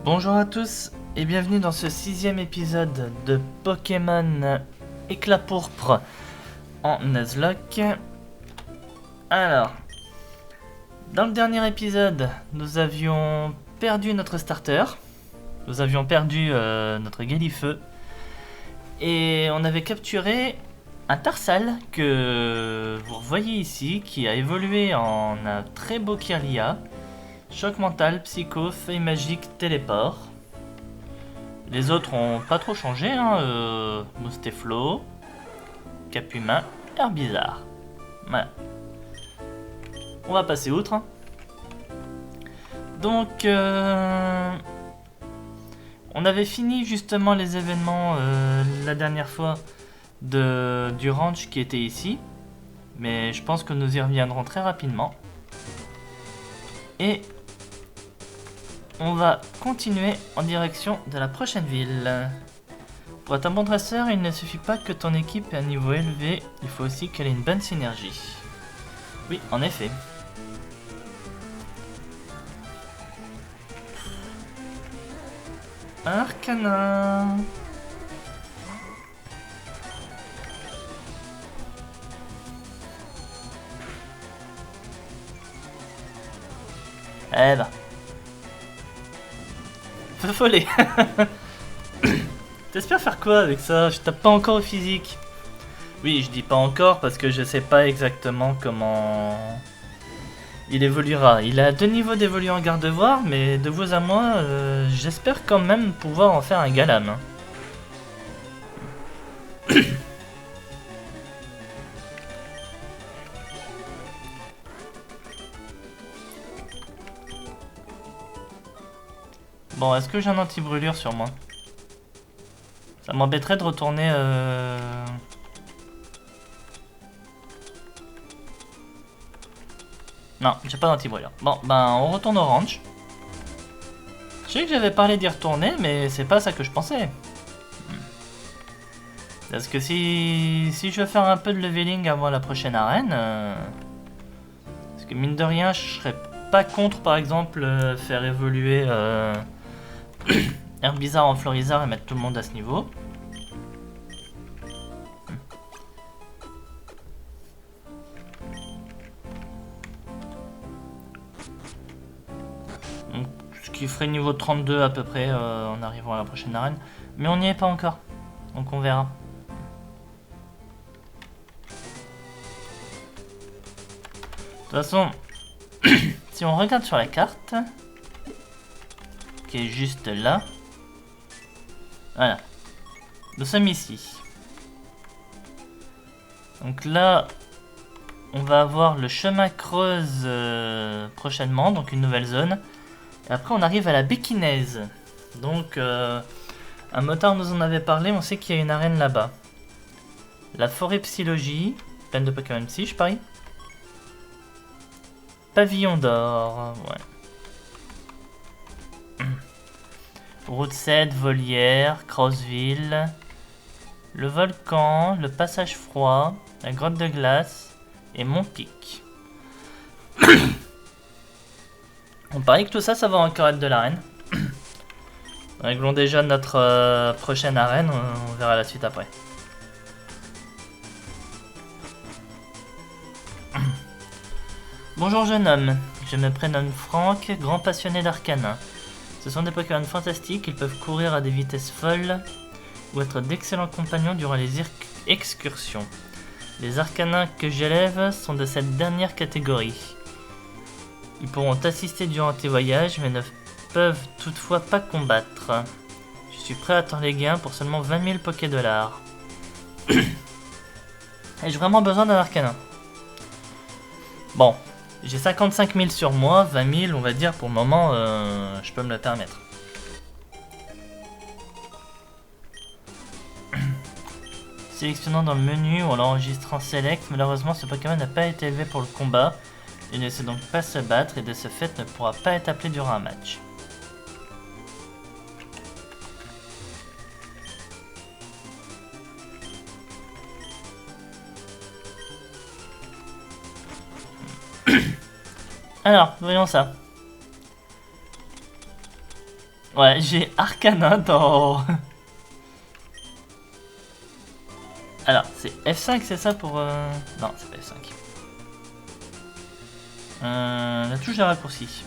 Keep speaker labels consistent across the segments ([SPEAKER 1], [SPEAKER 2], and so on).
[SPEAKER 1] Bonjour à tous et bienvenue dans ce 6e épisode de Pokémon Éclat Pourpre en Nuzlocke. Alors, dans le dernier épisode, nous avions perdu notre starter, nous avions perdu notre Galifeu et on avait capturé un Tarsal que vous voyez ici qui a évolué en un très beau Kirlia. Choc mental, psycho, feuille magique, téléport. Les autres ont pas trop changé, hein. Mousteflo, Cap humain, Air bizarre. Voilà. On va passer outre. Donc, on avait fini justement les événements la dernière fois du ranch qui était ici. Mais je pense que nous y reviendrons très rapidement. Et on va continuer en direction de la prochaine ville. Pour être un bon dresseur, il ne suffit pas que ton équipe ait un niveau élevé, il faut aussi qu'elle ait une bonne synergie. Oui, en effet. Arcana. Eh ben. Feu follet. T'espères faire quoi avec ça? Je tape pas encore au physique. Oui, je dis pas encore parce que je sais pas exactement comment il évoluera. Il a 2 niveaux d'évoluer en garde-voir, mais de vous à moi, j'espère quand même pouvoir en faire un Galam. Bon, est-ce que j'ai un anti-brûlure sur moi? Ça m'embêterait de retourner... Non, j'ai pas d'anti-brûlure. Bon, ben on retourne au ranch. Je sais que j'avais parlé d'y retourner, mais c'est pas ça que je pensais. Parce que si je veux faire un peu de leveling avant la prochaine arène... Parce que mine de rien, je serais pas contre par exemple faire évoluer Herbizarre en Florizarre et mettre tout le monde à ce niveau. Donc, ce qui ferait niveau 32 à peu près en arrivant à la prochaine arène. Mais on n'y est pas encore. Donc on verra. De toute façon, si on regarde sur la carte, qui est juste là, voilà, nous sommes ici. Donc là, on va avoir le chemin creuse prochainement, donc une nouvelle zone. Et après, on arrive à la Béquinaise. Donc, un motard nous en avait parlé, on sait qu'il y a une arène là-bas. La forêt Psylogie, pleine de Pokémon Psy, je parie. Pavillon d'or, ouais. Route 7, Volière, Crossville, le volcan, le passage froid, la grotte de glace et Montpic. On parie que tout ça, ça va encore être de l'arène. Réglons déjà notre prochaine arène, on verra la suite après. Bonjour jeune homme, je me prénomme Franck, grand passionné d'Arcana. Ce sont des Pokémon fantastiques, ils peuvent courir à des vitesses folles ou être d'excellents compagnons durant les excursions. Les Arcanins que j'élève sont de cette dernière catégorie. Ils pourront t'assister durant tes voyages, mais ne peuvent toutefois pas combattre. Je suis prêt à t'en léguer un pour seulement 20 000 Poké-dollars. Ai-je vraiment besoin d'un Arcanin? Bon, j'ai 55 000 sur moi, 20 000 on va dire pour le moment, je peux me le permettre. Sélectionnant dans le menu ou en l'enregistrant select, malheureusement ce Pokémon n'a pas été élevé pour le combat. Il ne sait donc pas se battre et de ce fait ne pourra pas être appelé durant un match. Alors, voyons ça. Ouais, j'ai Arcana dans... Alors, c'est F5, c'est ça pour... Non, c'est pas F5. La touche de raccourci.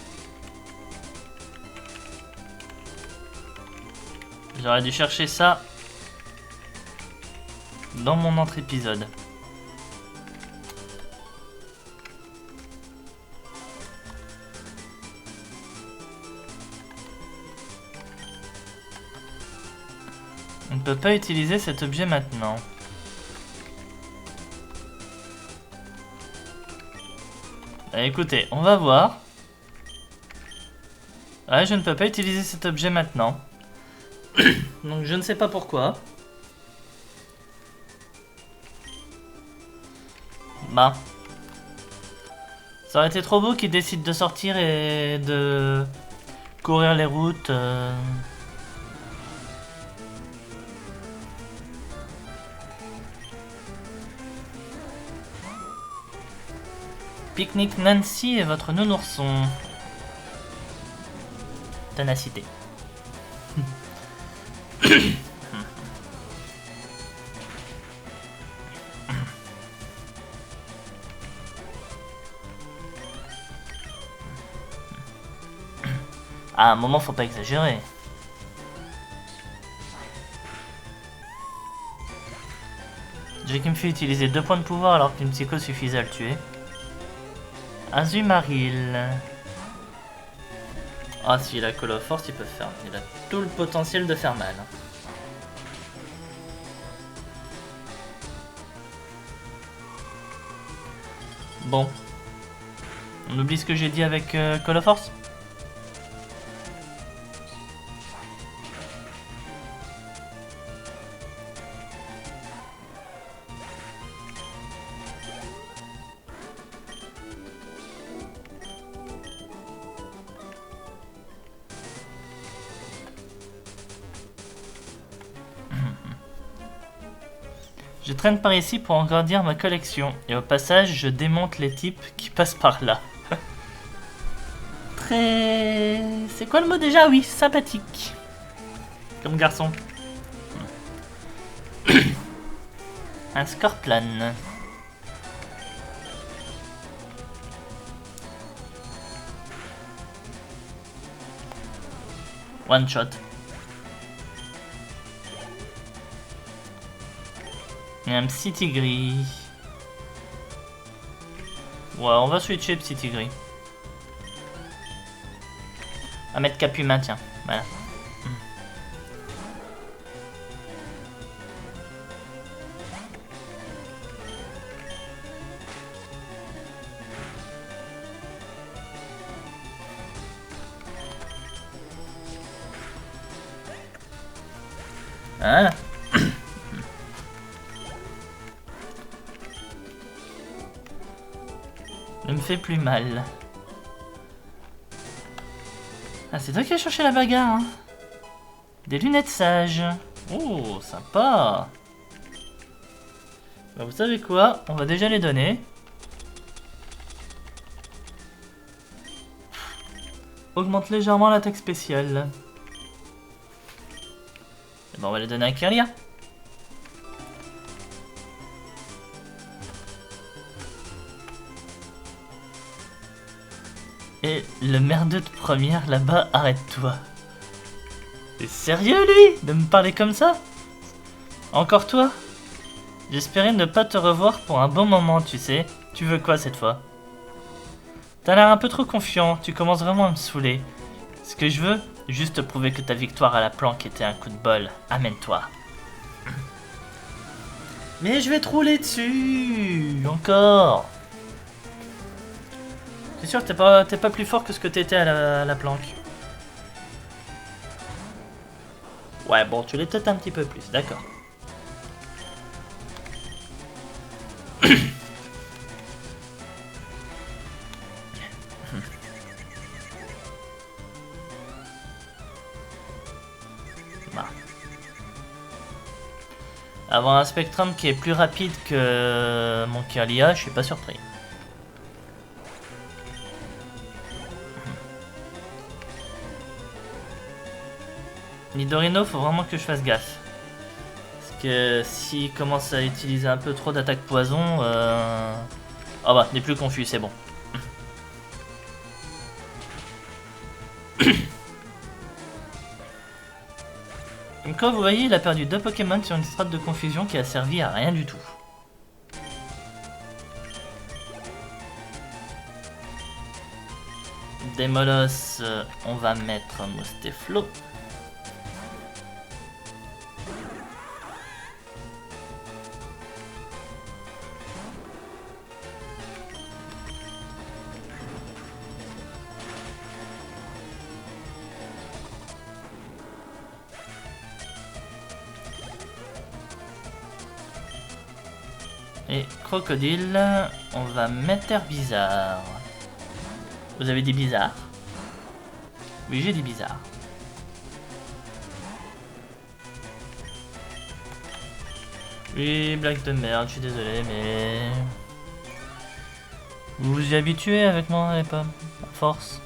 [SPEAKER 1] J'aurais dû chercher ça dans mon autre épisode. On ne peut pas utiliser cet objet maintenant. Écoutez, on va voir. Ouais, je ne peux pas utiliser cet objet maintenant. Donc je ne sais pas pourquoi. Bah. Ça aurait été trop beau qu'ils décident de sortir et de courir les routes. Pique-nique Nancy et votre nounourson. Ténacité. À un moment, faut pas exagérer. J'ai qui me fait utiliser 2 points de pouvoir alors qu'une psycho suffisait à le tuer. Azumarill. Ah, s'il a Call of Force, il peut faire. Il a tout le potentiel de faire mal. Bon. On oublie ce que j'ai dit avec Call of Force. Je traîne par ici pour agrandir ma collection. Et au passage, je démonte les types qui passent par là. Très... C'est quoi le mot déjà? Oui, sympathique. Comme garçon. Un Scorplan. One shot. Et un Psy-Tigris. Ouais, on va switcher Psy-Tigris. On va mettre Capu maintien. Voilà. Voilà. Ne me fait plus mal. Ah, c'est toi qui as cherché la bagarre, hein. Des lunettes sages. Oh, sympa. Bah, vous savez quoi? On va déjà les donner. Augmente légèrement l'attaque spéciale. Et ben, on va les donner à Kirlia. Et le merdeux de première là-bas, arrête-toi. T'es sérieux lui de me parler comme ça? Encore toi? J'espérais ne pas te revoir pour un bon moment, tu sais. Tu veux quoi cette fois? T'as l'air un peu trop confiant, tu commences vraiment à me saouler. Ce que je veux, juste prouver que ta victoire à la planque était un coup de bol. Amène-toi. Mais je vais te rouler dessus. Encore. C'est sûr que t'es pas plus fort que ce que t'étais à la planque. Ouais, bon, tu l'es peut-être un petit peu plus, d'accord. Bah. Avoir un Spectrum qui est plus rapide que mon Kirlia, je suis pas surpris. Nidorino, faut vraiment que je fasse gaffe. Parce que s'il commence à utiliser un peu trop d'attaque poison... Ah bah, n'est plus confus, c'est bon. Comme quoi, vous voyez, il a perdu 2 Pokémon sur une strate de confusion qui a servi à rien du tout. Démolos, on va mettre Mosteflo. Et Crocodile, on va mettre Herbizarre. Vous avez des bizarres? Oui, j'ai des bizarres. Oui, blague de merde, je suis désolé, mais... Vous vous y habituez avec moi, les pommes, à force.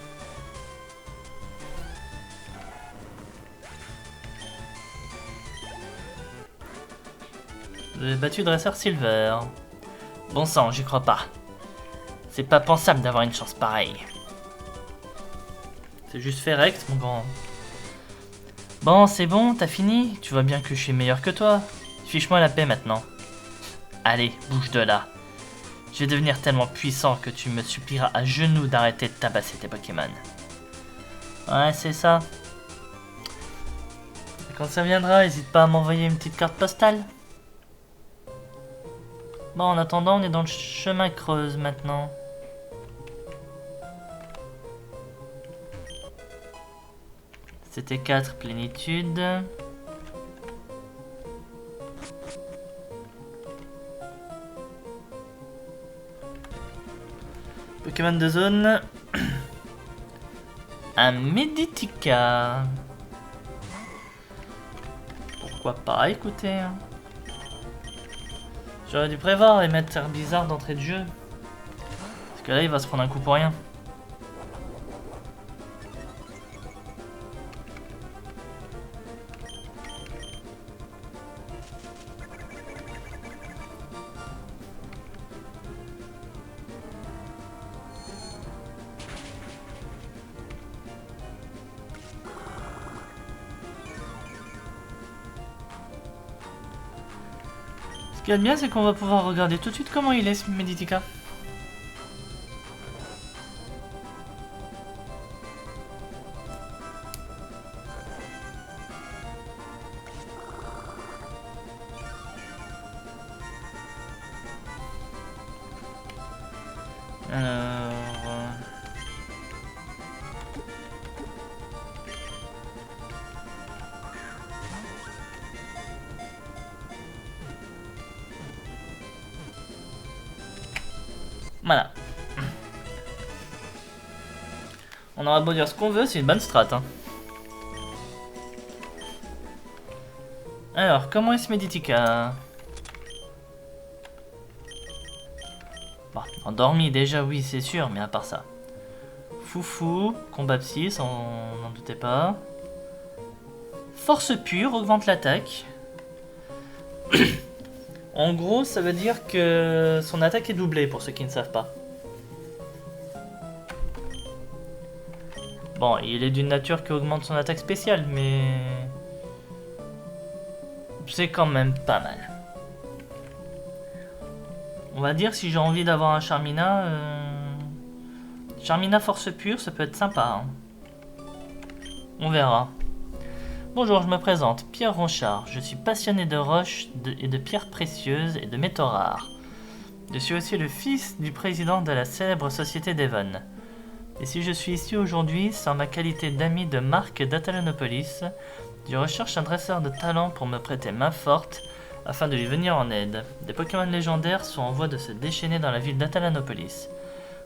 [SPEAKER 1] J'ai battu Dresseur Silver. Bon sang, j'y crois pas. C'est pas pensable d'avoir une chance pareille. C'est juste Ferrex, mon grand. Bon, c'est bon, t'as fini? Tu vois bien que je suis meilleur que toi. Fiche-moi la paix maintenant. Allez, bouge de là. Je vais devenir tellement puissant que tu me supplieras à genoux d'arrêter de tabasser tes Pokémon. Ouais, c'est ça. Et quand ça viendra, n'hésite pas à m'envoyer une petite carte postale. Bon, en attendant, on est dans le chemin creuse maintenant. C'était 4 plénitudes. Pokémon de zone. Un Meditica. Pourquoi pas, écoutez. Hein. J'aurais dû prévoir et mettre Herbizarre d'entrée de jeu. Parce que là, il va se prendre un coup pour rien. Ce qu'il y a de bien, c'est qu'on va pouvoir regarder tout de suite comment il est ce Meditica. Alors... Voilà. On aura beau dire ce qu'on veut, c'est une bonne strat. Hein. Alors, comment est ce Meditica? Bon, endormi déjà, oui, c'est sûr, mais à part ça. Foufou, combat psy, on n'en doutait pas. Force pure, augmente l'attaque. En gros, ça veut dire que son attaque est doublée, pour ceux qui ne savent pas. Bon, il est d'une nature qui augmente son attaque spéciale, mais... c'est quand même pas mal. On va dire, si j'ai envie d'avoir un Charmina... Charmina force pure, ça peut être sympa. Hein. On verra. Bonjour, je me présente, Pierre Ronchard. Je suis passionné de roches et de pierres précieuses et de métaux rares. Je suis aussi le fils du président de la célèbre société d'Evon. Et si je suis ici aujourd'hui, c'est en ma qualité d'ami de Marc d'Atalanopolis. Je recherche un dresseur de talent pour me prêter main forte afin de lui venir en aide. Des Pokémon légendaires sont en voie de se déchaîner dans la ville d'Atalanopolis.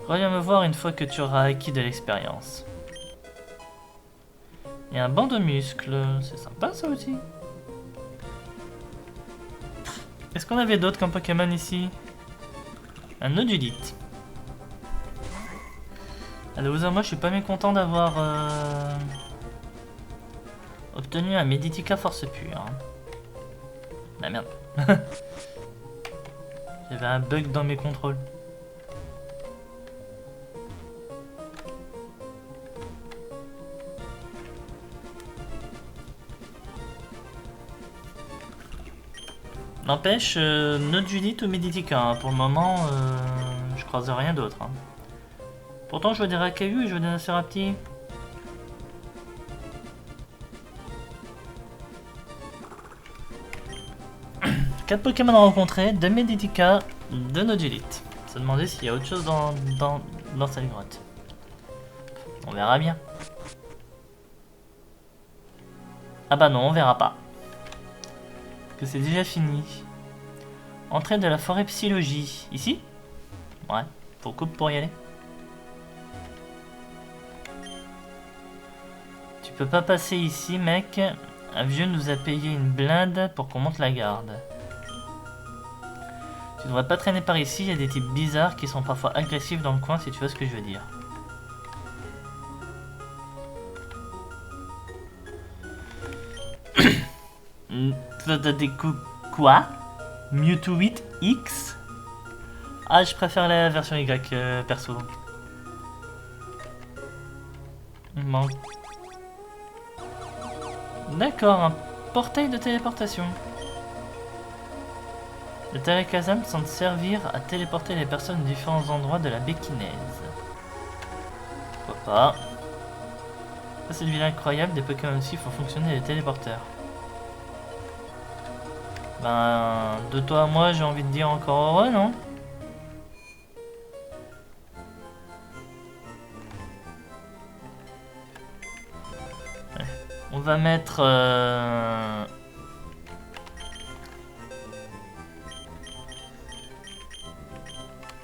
[SPEAKER 1] Reviens me voir une fois que tu auras acquis de l'expérience. Et un banc de muscles, c'est sympa ça aussi. Est-ce qu'on avait d'autres comme Pokémon ici? Un Odulite. Alors moi je suis pas mécontent d'avoir Obtenu un Meditica force pure. Bah merde. J'avais un bug dans mes contrôles. N'empêche, Nodulite ou Meditica, hein. Pour le moment, je croise rien d'autre. Hein. Pourtant, je vois des Rakayu et je vois des Nacerapti. Quatre Pokémon rencontrés, 2 Meditica, 2 Nodulite. Se demander s'il y a autre chose dans cette grotte. On verra bien. Ah bah non, on verra pas. Que c'est déjà fini. Entrée de la forêt Psylogie. Ici? Ouais, faut coupe pour y aller. Tu peux pas passer ici, mec. Un vieux nous a payé une blinde pour qu'on monte la garde. Tu devrais pas traîner par ici, il y a des types bizarres qui sont parfois agressifs dans le coin si tu vois ce que je veux dire. Des coups quoi? Mewtwo 8X? Ah, je préfère la version Y perso. Bon. D'accord, un portail de téléportation. Le Télékazam semble servir à téléporter les personnes de différents endroits de la Békinaise. Pourquoi pas? Ça, c'est une ville incroyable, des Pokémon aussi font fonctionner les téléporteurs. Ben, de toi à moi, j'ai envie de dire encore heureux, non? Ouais. On va mettre...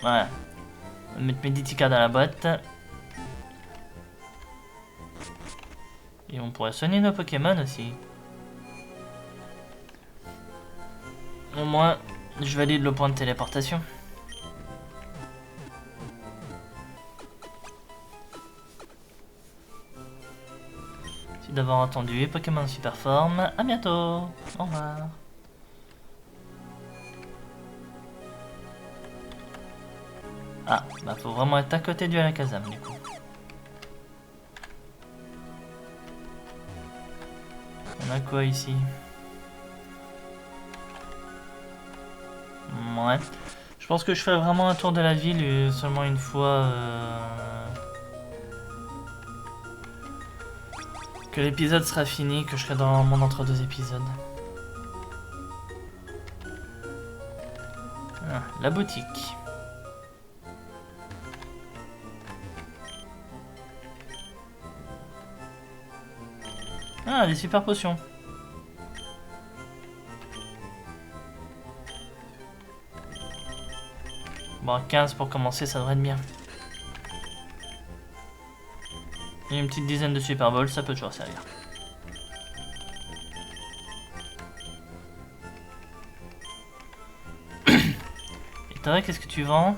[SPEAKER 1] Ouais. On va mettre Meditica dans la boîte. Et on pourrait soigner nos Pokémon aussi. Au moins, je valide le point de téléportation. Merci d'avoir entendu. Pokémon super forme. À bientôt. Au revoir. Ah, bah faut vraiment être à côté du Alakazam du coup. On a quoi ici? Ouais. Je pense que je fais vraiment un tour de la ville seulement une fois que l'épisode sera fini, que je serai dans mon entre-deux épisodes. Ah, la boutique. Ah, des super potions. Bon, 15 pour commencer, ça devrait être bien. Et une petite dizaine de Super Balls, ça peut toujours servir. Et toi, qu'est-ce que tu vends?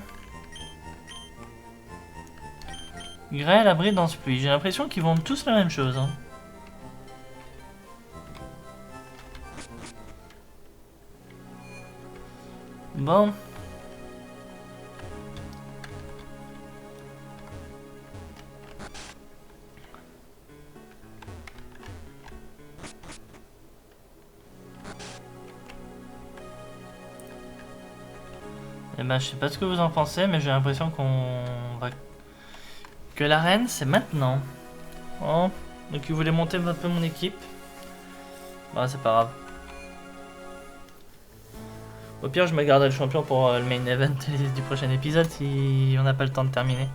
[SPEAKER 1] Grêle, abri, danse pluie. J'ai l'impression qu'ils vendent tous la même chose. Hein. Bon. Eh ben, je sais pas ce que vous en pensez, mais j'ai l'impression qu'on va... Que l'arène, c'est maintenant. Oh, donc ils voulaient monter un peu mon équipe. Bah, c'est pas grave. Au pire, je me garde le champion pour le main event du prochain épisode si on n'a pas le temps de terminer.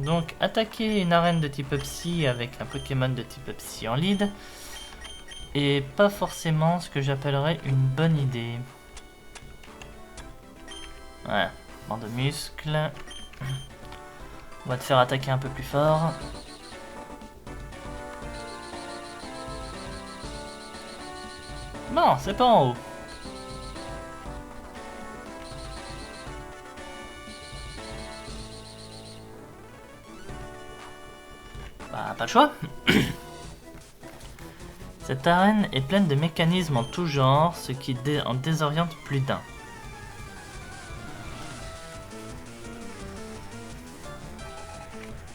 [SPEAKER 1] Donc, attaquer une arène de type Psy avec un Pokémon de type Psy en lead. Et pas forcément ce que j'appellerais une bonne idée. Ouais, bande de muscles. On va te faire attaquer un peu plus fort. Non, c'est pas en haut. Bah, pas le choix. Cette arène est pleine de mécanismes en tout genre, ce qui en désoriente plus d'un.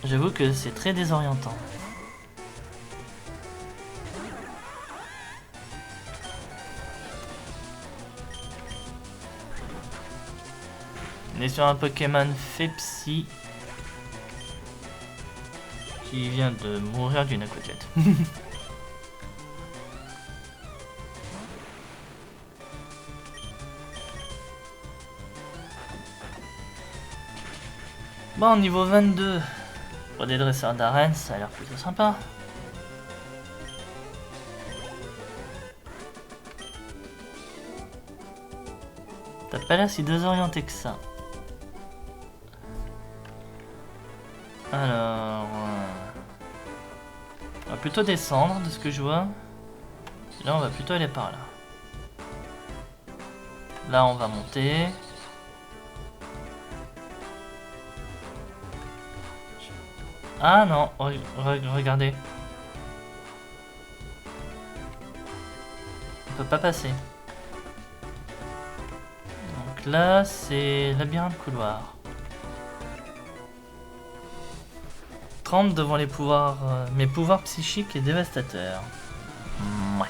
[SPEAKER 1] J'avoue que c'est très désorientant. On est sur un Pokémon Fepsi qui vient de mourir d'une aquatiette. Bon, niveau 22, pour des dresseurs d'arène, ça a l'air plutôt sympa. T'as pas l'air si désorienté que ça. Alors... on va plutôt descendre de ce que je vois. Là, on va plutôt aller par là. Là, on va monter. Ah non, regardez. On peut pas passer. Donc là, c'est labyrinthe couloir. 30 devant les pouvoirs, mes pouvoirs psychiques et dévastateurs. Ouais.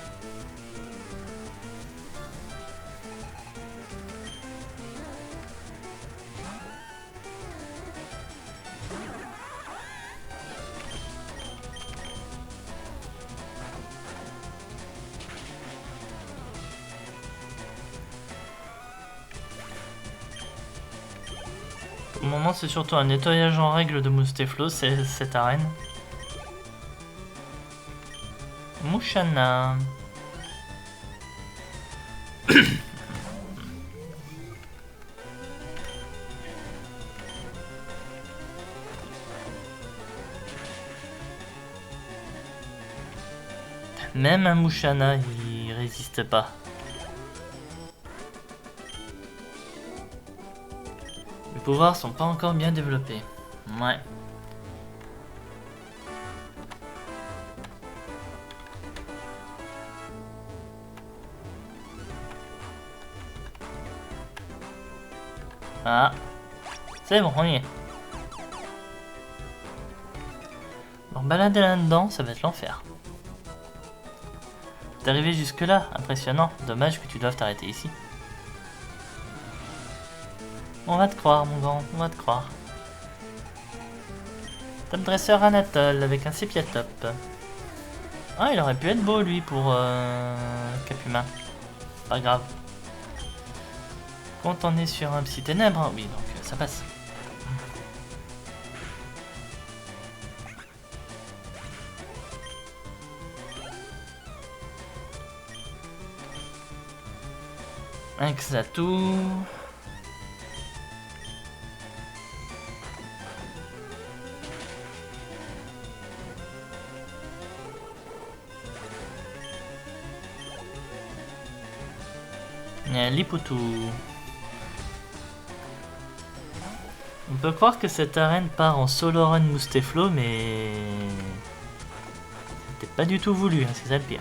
[SPEAKER 1] Pour le moment, c'est surtout un nettoyage en règle de Mousteflo, c'est cette arène. Mouchana. Même un Mouchana, il résiste pas. Les pouvoirs sont pas encore bien développés. Ouais. Ah. C'est bon, on y est. Alors balader là-dedans, ça va être l'enfer. T'es arrivé jusque là, impressionnant. Dommage que tu doives t'arrêter ici. On va te croire, mon grand, on va te croire. Top dresseur Anatole avec un sépia top. Ah, il aurait pu être beau lui pour Cap Humain. Pas grave. Quand on est sur un psy ténèbres, hein, oui, donc ça passe. Un Xatu. Liputu. On peut croire que cette arène part en solo run Mousteflo, mais c'était pas du tout voulu, hein, c'est ça le pire.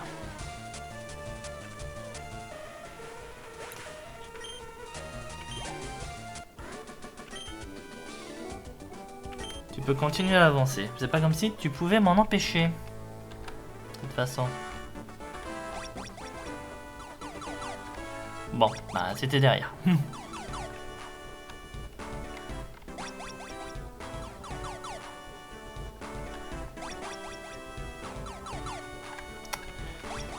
[SPEAKER 1] Tu peux continuer à avancer. C'est pas comme si tu pouvais m'en empêcher. De toute façon. Bon, bah c'était derrière.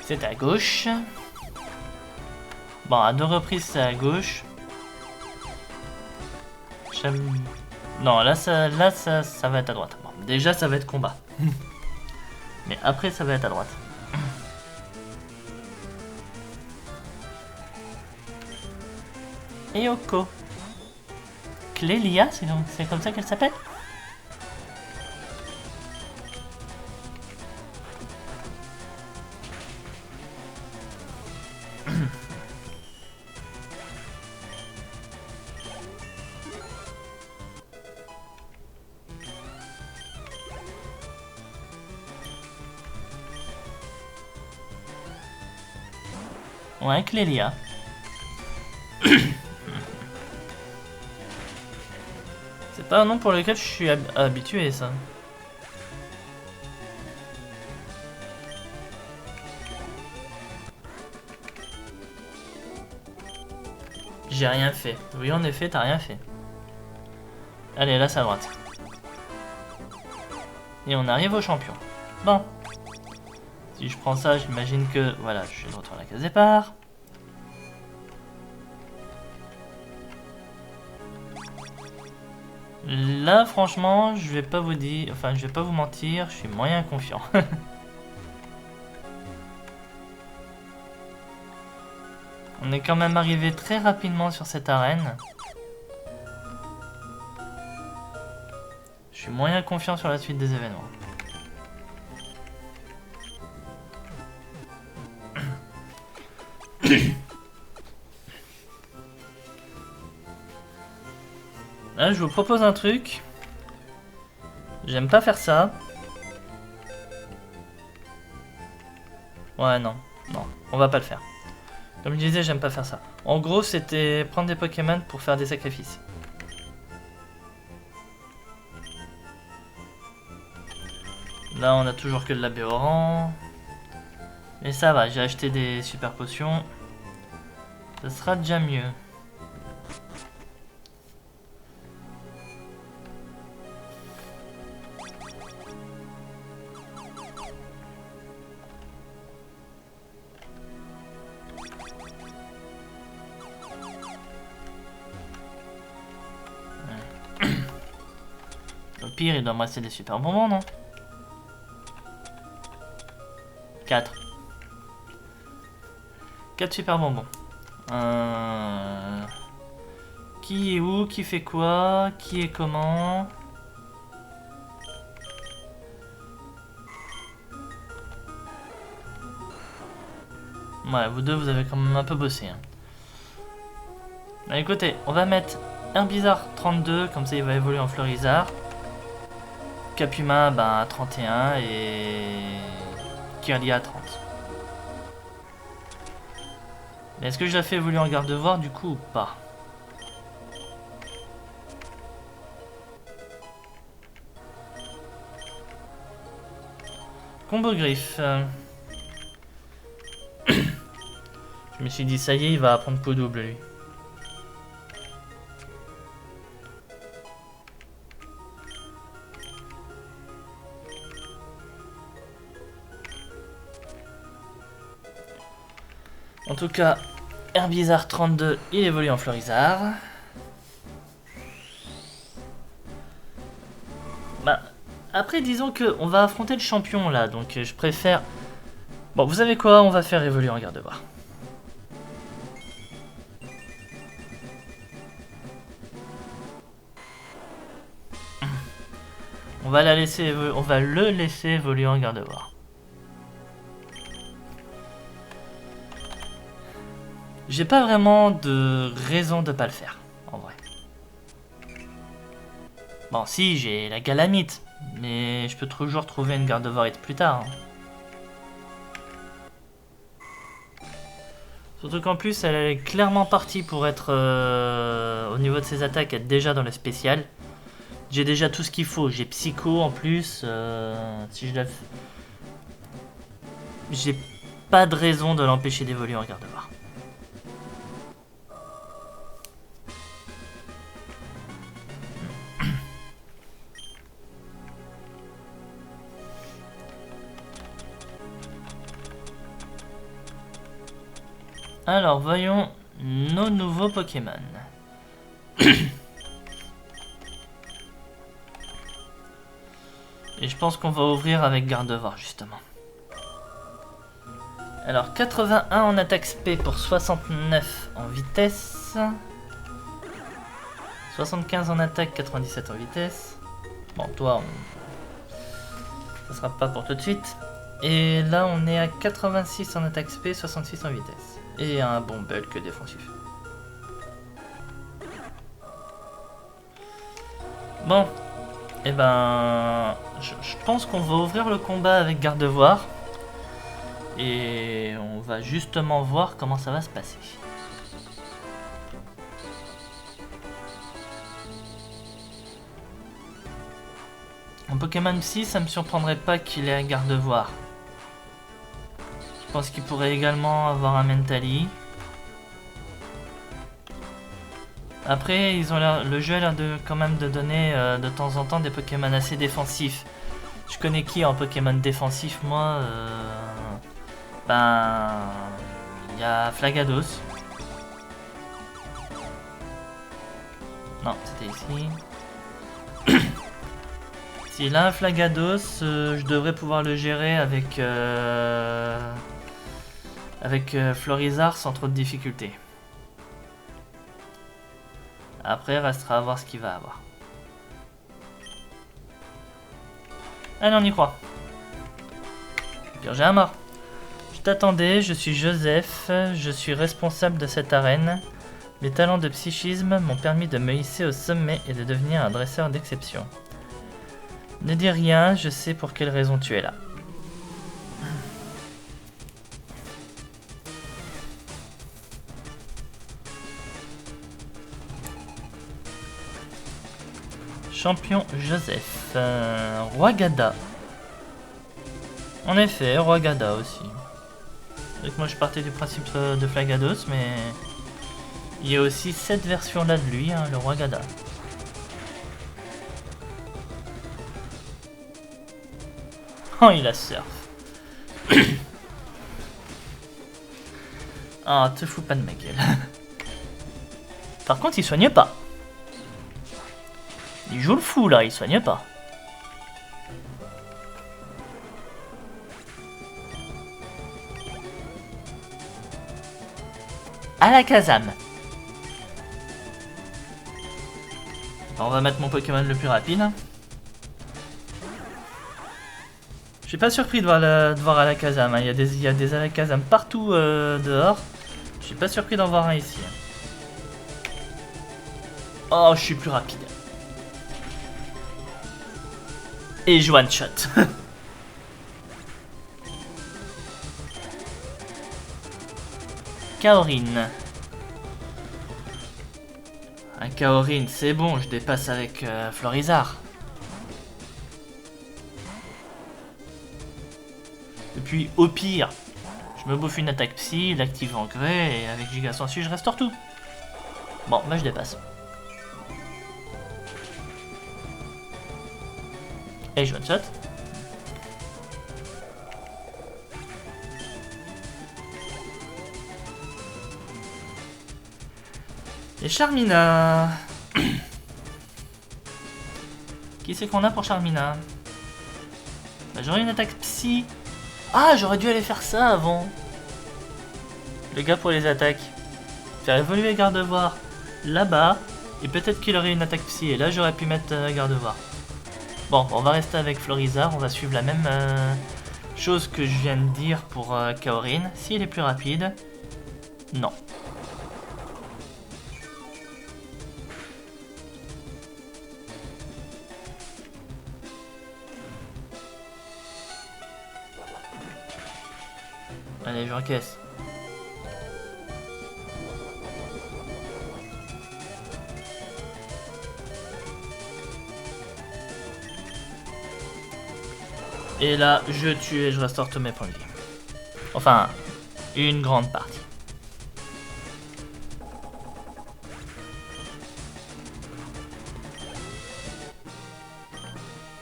[SPEAKER 1] C'est à gauche. Bon, à 2 reprises c'est à gauche. Non, là ça va être à droite. Bon, déjà ça va être combat. Mais après ça va être à droite. Eyoko. Clélia, c'est comme ça qu'elle s'appelle? Ouais, Clélia. C'est pas un nom pour lequel je suis habitué, ça. J'ai rien fait. Oui, en effet, t'as rien fait. Allez, là, c'est à droite. Et on arrive au champion. Bon. Si je prends ça, j'imagine que... Voilà, je suis de retour à la case départ. Là, franchement, je vais pas vous dire... Enfin, je vais pas vous mentir, je suis moyen confiant. On est quand même arrivé très rapidement sur cette arène. Je suis moyen confiant sur la suite des événements. Là, je vous propose un truc. J'aime pas faire ça. Ouais, non. Non, on va pas le faire. Comme je disais, j'aime pas faire ça. En gros, c'était prendre des Pokémon pour faire des sacrifices. Là, on a toujours que de la Béoran. Mais ça va, j'ai acheté des super potions. Ça sera déjà mieux. Au pire, il doit me rester des super bonbons, non? 4. 4 super bonbons. Qui est où? Qui fait quoi? Qui est comment? Ouais, vous deux, vous avez quand même un peu bossé. Hein. Bah, écoutez, on va mettre Herbizarre 32, comme ça il va évoluer en Fleurizard. Capuma ben, à 31 et Kirlia à 30. Est-ce que je la fais évoluer en Gardevoir du coup ou pas? Combo griffe. Je me suis dit ça y est, il va apprendre coup double lui. En tout cas, Herbizarre 32, il évolue en Fleurizard. Bah, après, disons que on va affronter le champion là, donc je préfère... Bon, vous savez quoi? On va faire évoluer en Gardevoir. On va le laisser évoluer en Gardevoir. J'ai pas vraiment de raison de pas le faire, en vrai. Bon, si, j'ai la Galamite, mais je peux toujours trouver une Gardevoirite plus tard. Hein. Surtout qu'en plus, elle est clairement partie pour être, au niveau de ses attaques, être déjà dans le spécial. J'ai déjà tout ce qu'il faut, j'ai Psycho en plus, si je la fais... J'ai pas de raison de l'empêcher d'évoluer en Gardevoir. Alors, voyons nos nouveaux Pokémon. Et je pense qu'on va ouvrir avec Gardevoir, justement. Alors, 81 en attaque SP pour 69 en vitesse. 75 en attaque, 97 en vitesse. Bon, toi, ça sera pas pour tout de suite. Et là, on est à 86 en attaque SP, 66 en vitesse. Et un bon bulk défensif. Bon, et ben, je pense qu'on va ouvrir le combat avec Gardevoir. Et on va justement voir comment ça va se passer. En Pokémon Psy, ça me surprendrait pas qu'il ait un garde-voir. Je pense qu'il pourrait également avoir un Mentally. Après, le jeu a l'air de quand même de donner de temps en temps des Pokémon assez défensifs. Je connais qui en Pokémon défensif, moi ben, il y a Flagados. Non, c'était ici. S'il a un Flagados, je devrais pouvoir le gérer avec Florizarre sans trop de difficultés. Après, restera à voir ce qu'il va avoir. Allez, on y croit. J'ai un mort. Je t'attendais, je suis Joseph, je suis responsable de cette arène. Mes talents de psychisme m'ont permis de me hisser au sommet et de devenir un dresseur d'exception. Ne dis rien, je sais pour quelle raison tu es là. Champion Joseph. Roi Gada. En effet, Roi Gada aussi. Donc moi je partais du principe de Flagados, mais il y a aussi cette version là de lui, hein, le Roi Gada. Oh, il a surf. Ah, te fous pas de ma gueule. Par contre, il soigne pas. Il joue le fou là, il soigne pas. Alakazam. On va mettre mon Pokémon le plus rapide. Je suis pas surpris de voir Alakazam. Hein. Il y a des Alakazam partout dehors. Je suis pas surpris d'en voir un ici. Oh, je suis plus rapide. Et je one shot. Kaorin. Un Kaorin, c'est bon, je dépasse avec Florizarre. Et puis, au pire, je me bouffe une attaque psy, l'active en grès, et avec Giga Sensu, je restaure tout. Bon, bah je dépasse. Et je one shot. Et Charmina. Qui c'est qu'on a pour Charmina? Bah, j'aurais une attaque psy. Ah, j'aurais dû aller faire ça avant. Le gars pour les attaques. Faire évoluer Gardevoir là-bas. Et peut-être qu'il aurait une attaque psy. Et là, j'aurais pu mettre Gardevoir. Bon, on va rester avec Florizarre. On va suivre la même chose que je viens de dire pour Kaorin. S'il est plus rapide. Non. Allez, je encaisse. Et là, je tue et je restaure tous mes points de vie. Enfin, une grande partie.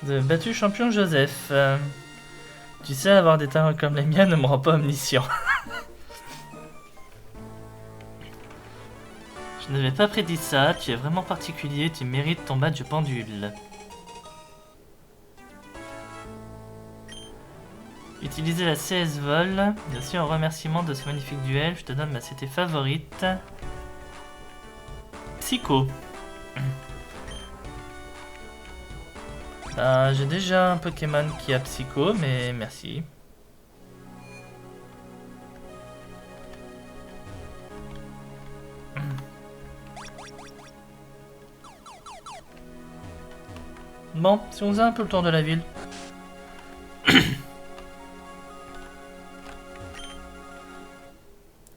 [SPEAKER 1] Vous avez battu champion Joseph. Tu sais, avoir des talents comme les miens ne me rend pas omniscient. Je n'avais pas prédit ça, tu es vraiment particulier, tu mérites ton badge pendule. Utiliser la CS Vol. Merci en remerciement de ce magnifique duel, je te donne ma CT favorite. Psycho. J'ai déjà un Pokémon qui a Psycho, mais merci. Bon, si on faisait un peu le tour de la ville.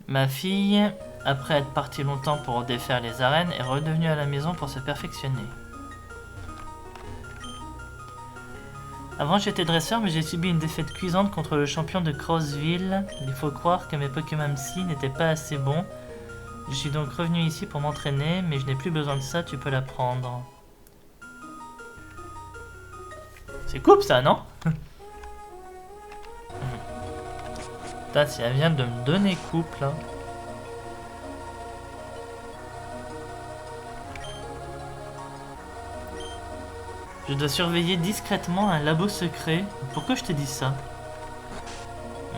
[SPEAKER 1] Ma fille, après être partie longtemps pour défaire les arènes, est redevenue à la maison pour se perfectionner. Avant j'étais dresseur, mais j'ai subi une défaite cuisante contre le champion de Crossville. Il faut croire que mes Pokémon Psy n'étaient pas assez bons. Je suis donc revenu ici pour m'entraîner, mais je n'ai plus besoin de ça, tu peux la prendre. C'est coupe ça, non? Putain, si elle vient de me donner coupe là. Je dois surveiller discrètement un labo secret. Pourquoi je te dis ça?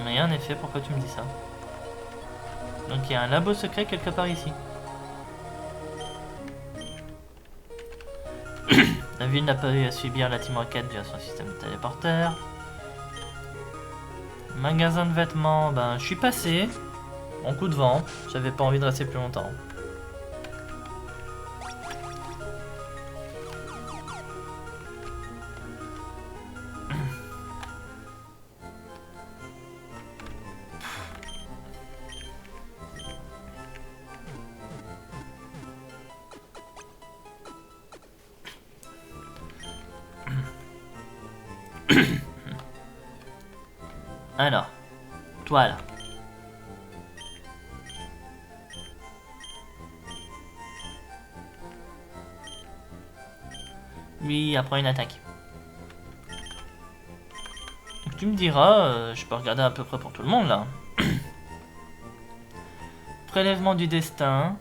[SPEAKER 1] Mais en effet, pourquoi tu me dis ça? Donc il y a un labo secret quelque part ici. La ville n'a pas eu à subir la Team Rocket via son système de téléporteur. Magasin de vêtements, ben je suis passé. En coup de vent, j'avais pas envie de rester plus longtemps. Alors, toi là. Lui apprend une attaque. Donc, tu me diras, je peux regarder à peu près pour tout le monde là. Prélèvement du destin,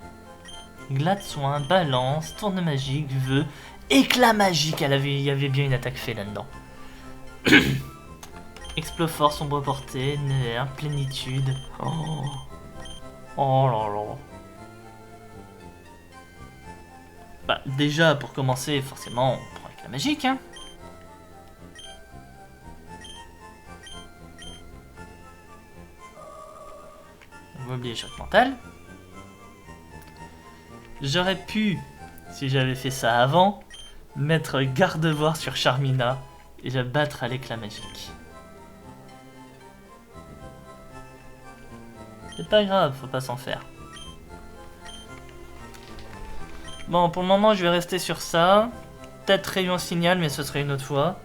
[SPEAKER 1] glas de soin, balance, tourne magique, vœu, éclat magique. Il y avait bien une attaque fait là-dedans. Exploforce, ombre portée, nerf, plénitude. Oh. Oh là là. Bah déjà pour commencer forcément on prend avec la magique hein. On va oublier choc mental. J'aurais pu, si j'avais fait ça avant, mettre garde-voir sur Charmina et la battre à l'éclat magique. C'est pas grave, faut pas s'en faire. Bon, pour le moment, je vais rester sur ça. Peut-être rayon signal, mais ce serait une autre fois.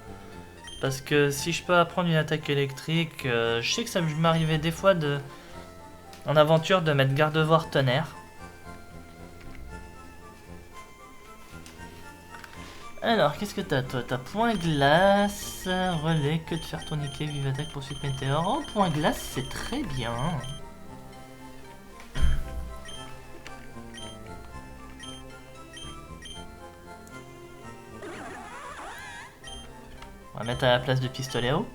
[SPEAKER 1] Parce que si je peux apprendre une attaque électrique, je sais que ça m'arrivait des fois en aventure de mettre garde-voir tonnerre. Alors, qu'est-ce que t'as toi? T'as point glace, relais, que de faire tourniquet, vive attaque, poursuite météore. Oh, point glace, c'est très bien. On va mettre à la place de pistolet à eau.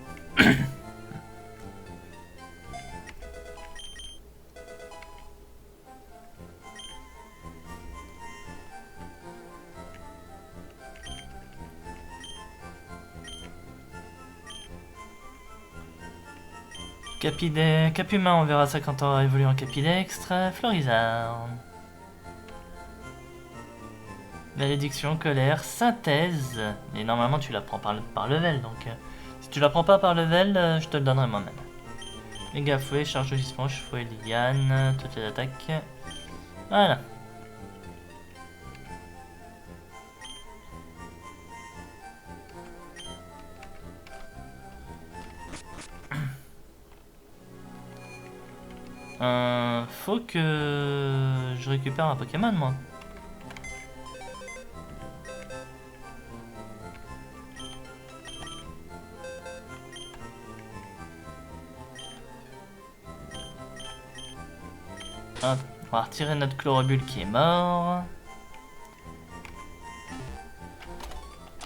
[SPEAKER 1] Caphumain, on verra ça quand on aura évolué en Capidextre. Florizard. Malédiction, colère, synthèse. Et normalement tu la prends par level, donc si tu la prends pas par level, je te le donnerai moi-même. Méga fouet, charge gisement, fouet, liane, toutes les attaques. Voilà. Faut que je récupère un Pokémon moi. Hop, on va retirer notre Chlorobule qui est mort.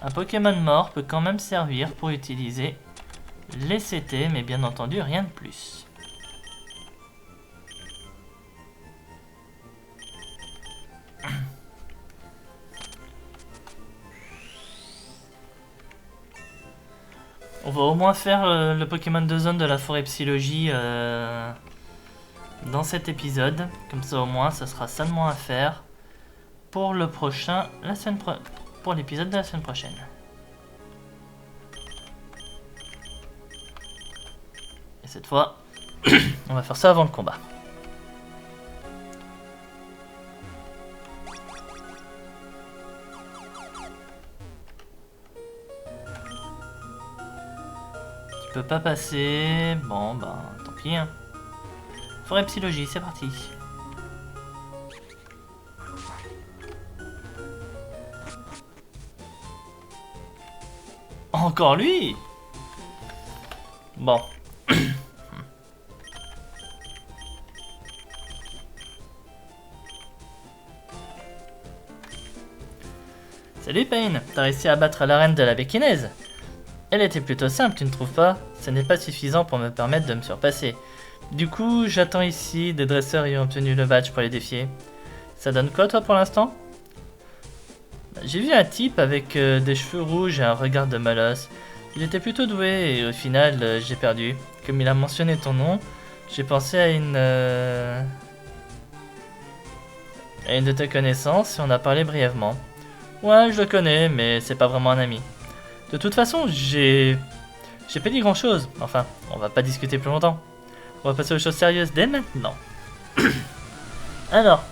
[SPEAKER 1] Un Pokémon mort peut quand même servir pour utiliser les CT, mais bien entendu rien de plus. On va au moins faire le Pokémon de zone de la forêt Psylogie dans cet épisode. Comme ça au moins ça sera ça de moins à faire pour le prochain, pour l'épisode de la semaine prochaine. Et cette fois, on va faire ça avant le combat. peux pas passer. Bon, bah, tant pis. Hein. Forêt Psylogie, c'est parti. Encore lui? Bon. Salut Payne, t'as réussi à battre la reine de la béquinaise. Elle était plutôt simple, tu ne trouves pas? Ce n'est pas suffisant pour me permettre de me surpasser. Du coup, j'attends ici des dresseurs ayant obtenu le badge pour les défier. Ça donne quoi toi pour l'instant? J'ai vu un type avec des cheveux rouges et un regard de molosse. Il était plutôt doué et au final j'ai perdu. Comme il a mentionné ton nom, j'ai pensé à une de tes connaissances et on a parlé brièvement. Ouais, je le connais, mais c'est pas vraiment un ami. De toute façon, j'ai pas dit grand chose. Enfin, on va pas discuter plus longtemps. On va passer aux choses sérieuses dès maintenant. Alors,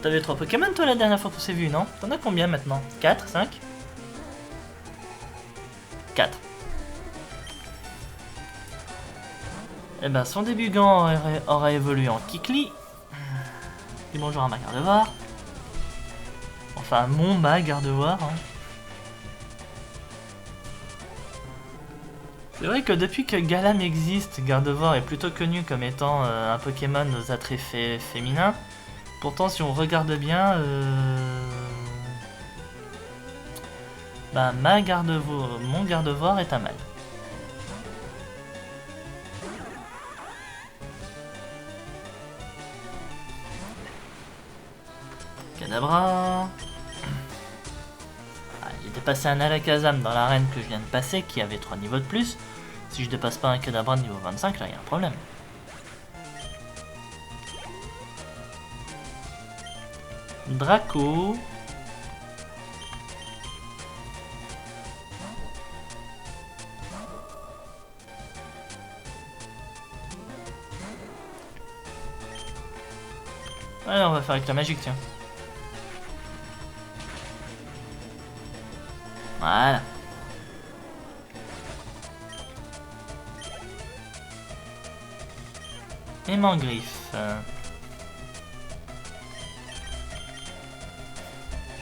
[SPEAKER 1] t'avais 3 Pokémon toi la dernière fois qu'on s'est vu, non? T'en as combien maintenant? 4, 5? 4. Eh ben, son début gant aura évolué en Kikli. Dis bonjour à ma Gardevoir. Enfin, ma Gardevoir. Hein. C'est vrai que depuis que Galam existe, Gardevoir est plutôt connu comme étant un Pokémon aux attraits féminins. Pourtant, si on regarde bien, bah, mon Gardevoir est un mâle. Kadabra. Ah, j'ai dépassé un Alakazam dans l'arène que je viens de passer qui avait 3 niveaux de plus. Si je dépasse pas un Kadabra de niveau 25, là il y a un problème. Draco. Ouais, on va faire avec la magique, tiens. Voilà. Et Mangriffe.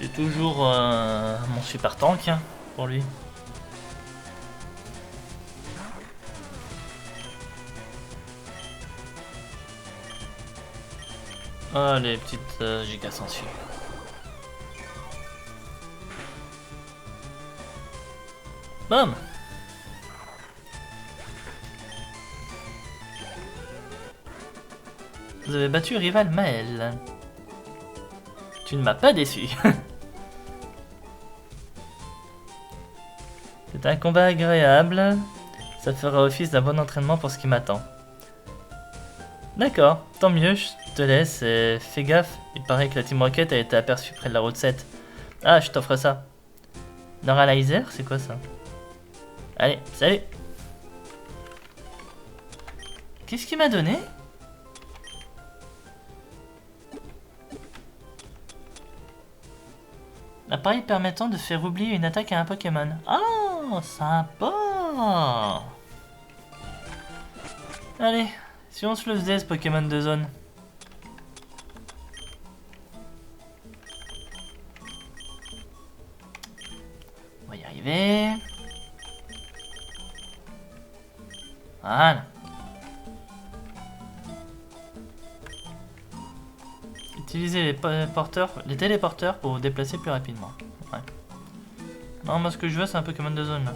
[SPEAKER 1] J'ai toujours mon super tank hein, pour lui. Oh les petites gigas sensuelles. Bam. Vous avez battu rival Maël. Tu ne m'as pas déçu. C'est un combat agréable. Ça fera office d'un bon entraînement pour ce qui m'attend. D'accord, tant mieux, je te laisse et fais gaffe. Il paraît que la Team Rocket a été aperçue près de la route 7. Ah, je t'offre ça. Neuralizer, c'est quoi ça? Allez, salut. Qu'est-ce qu'il m'a donné? Appareil permettant de faire oublier une attaque à un Pokémon. Oh, sympa. Allez, si on se le faisait ce Pokémon de zone. On va y arriver. Voilà. Utilisez les téléporteurs pour vous déplacer plus rapidement. Ouais. Non, moi ce que je veux c'est un Pokémon de zone là.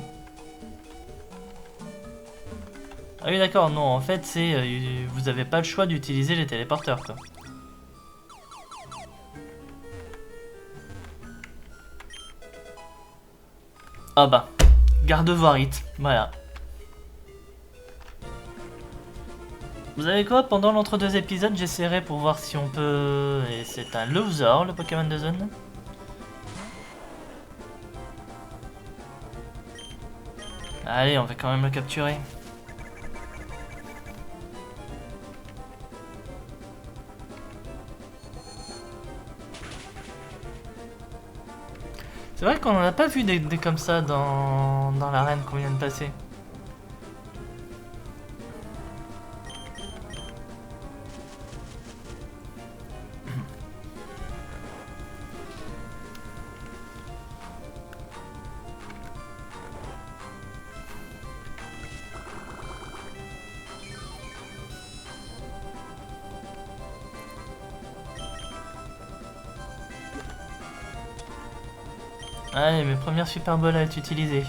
[SPEAKER 1] Ah oui d'accord, non en fait c'est vous avez pas le choix d'utiliser les téléporteurs quoi. Ah bah, Gardevoirite, voilà. Vous savez quoi, pendant l'entre-deux épisodes, j'essaierai pour voir si on peut... Et c'est un Loser, le Pokémon de zone. Allez, on va quand même le capturer. C'est vrai qu'on n'en a pas vu des comme ça dans l'arène qu'on vient de passer. Allez, mes premières Super Balls à être utilisées.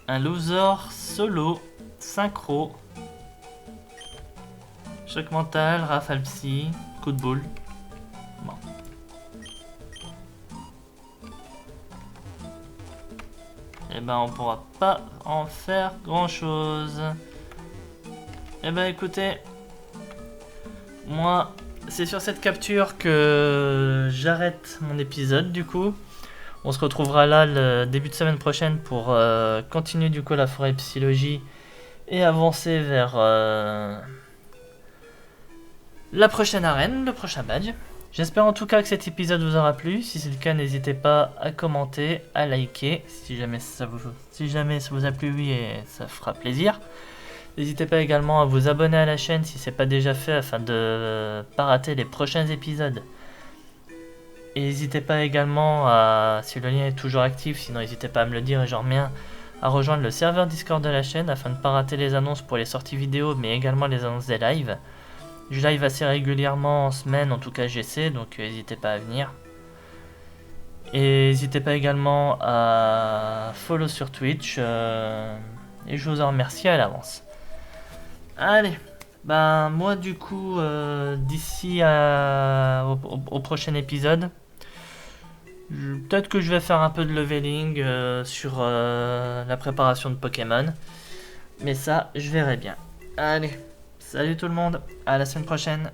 [SPEAKER 1] Un loser solo, synchro, choc mental, rafale psy, coup de boule. Bon. Et ben on pourra pas en faire grand chose. Et ben écoutez, moi c'est sur cette capture que j'arrête mon épisode du coup. On se retrouvera là le début de semaine prochaine pour continuer du coup la forêt psychologie et avancer vers la prochaine arène, le prochain badge. J'espère en tout cas que cet épisode vous aura plu. Si c'est le cas, n'hésitez pas à commenter, à liker. Si jamais ça vous a plu, oui, et ça fera plaisir. N'hésitez pas également à vous abonner à la chaîne si ce n'est pas déjà fait afin de ne pas rater les prochains épisodes. Et n'hésitez pas également à, si le lien est toujours actif, sinon n'hésitez pas à me le dire et j'en remets un, à rejoindre le serveur Discord de la chaîne afin de ne pas rater les annonces pour les sorties vidéo mais également les annonces des lives. Je live assez régulièrement en semaine, en tout cas j'essaie, donc n'hésitez pas à venir. Et n'hésitez pas également à follow sur Twitch et je vous en remercie à l'avance. Allez, ben moi du coup d'ici au prochain épisode, peut-être que je vais faire un peu de leveling sur la préparation de Pokémon. Mais ça, je verrai bien. Allez, salut tout le monde, à la semaine prochaine.